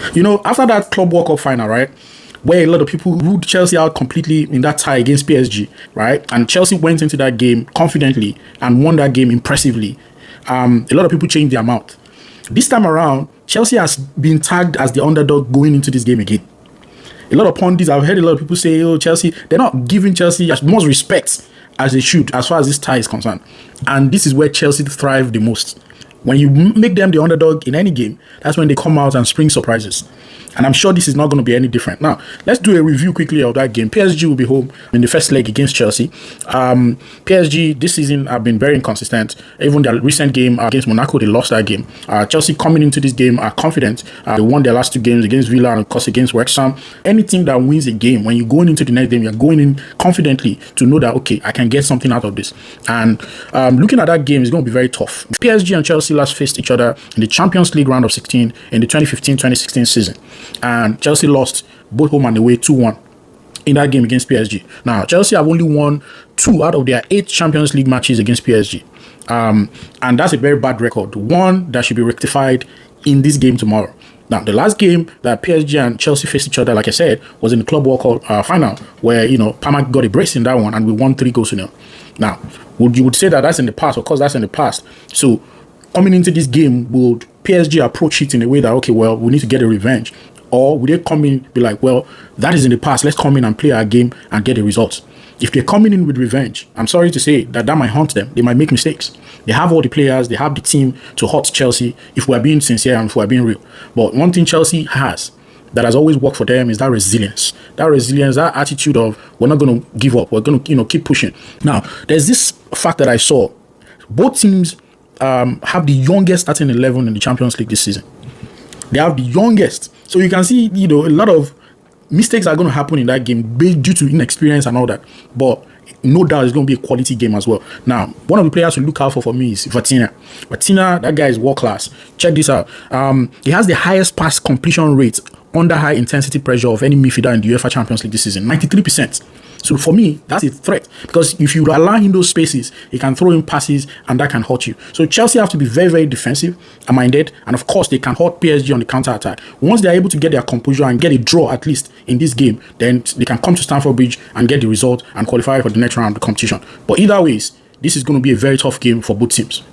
After that Club World Cup final, right, where a lot of people ruled Chelsea out completely in that tie against PSG, right, and Chelsea went into that game confidently and won that game impressively. A lot of people changed their mouth. This time around, Chelsea has been tagged as the underdog going into this game again. A lot of pundits, I've heard a lot of people say, oh, Chelsea, they're not giving Chelsea as much respect as they should as far as this tie is concerned. And this is where Chelsea thrive the most. When you make them the underdog in any game, that's when they come out and spring surprises. And I'm sure this is not going to be any different. Now, let's do a review quickly of that game. PSG will be home in the first leg against Chelsea. PSG this season have been very inconsistent. Even their recent game against Monaco, they lost that game. Chelsea coming into this game are confident. They won their last two games against Villa and of course against West Ham. Any team that wins a game, when you're going into the next game, you're going in confidently to know that, okay, I can get something out of this. And looking at that game is going to be very tough. PSG and Chelsea last faced each other in the Champions League round of 16 in the 2015-2016 season. And Chelsea lost both home and away 2-1 in that game against PSG. Now, Chelsea have only won 2 out of their 8 Champions League matches against PSG. And that's a very bad record. One that should be rectified in this game tomorrow. Now, the last game that PSG and Chelsea faced each other, like I said, was in the Club World Cup final, where, Parma got a brace in that one and we won 3-0. Now, you would say that that's in the past? Of course, that's in the past. So, coming into this game, would PSG approach it in a way that, okay, well, we need to get a revenge? Or would they come in be like, well, that is in the past, let's come in and play our game and get the results? If they're coming in with revenge, I'm sorry to say that might haunt them. They might make mistakes. They have all the players, they have the team to hurt Chelsea if we're being sincere and if we're being real. But one thing Chelsea has that has always worked for them is that resilience. That resilience, that attitude of we're not going to give up. We're going to, keep pushing. Now, there's this fact that I saw. Both teams have the youngest starting 11 in the Champions League this season. They have the youngest. So you can see, a lot of mistakes are going to happen in that game due to inexperience and all that. But no doubt it's going to be a quality game as well. Now, one of the players to look out for me is Vitinha. Vitinha, that guy is world class. Check this out. He has the highest pass completion rate under high intensity pressure of any midfielder in the UEFA Champions League this season, 93%. So for me, that's a threat because if you allow him those spaces, he can throw in passes and that can hurt you. So Chelsea have to be very, very defensive and minded. And of course, they can hurt PSG on the counter attack. Once they're able to get their composure and get a draw at least in this game, then they can come to Stamford Bridge and get the result and qualify for the next round of the competition. But either ways, this is going to be a very tough game for both teams.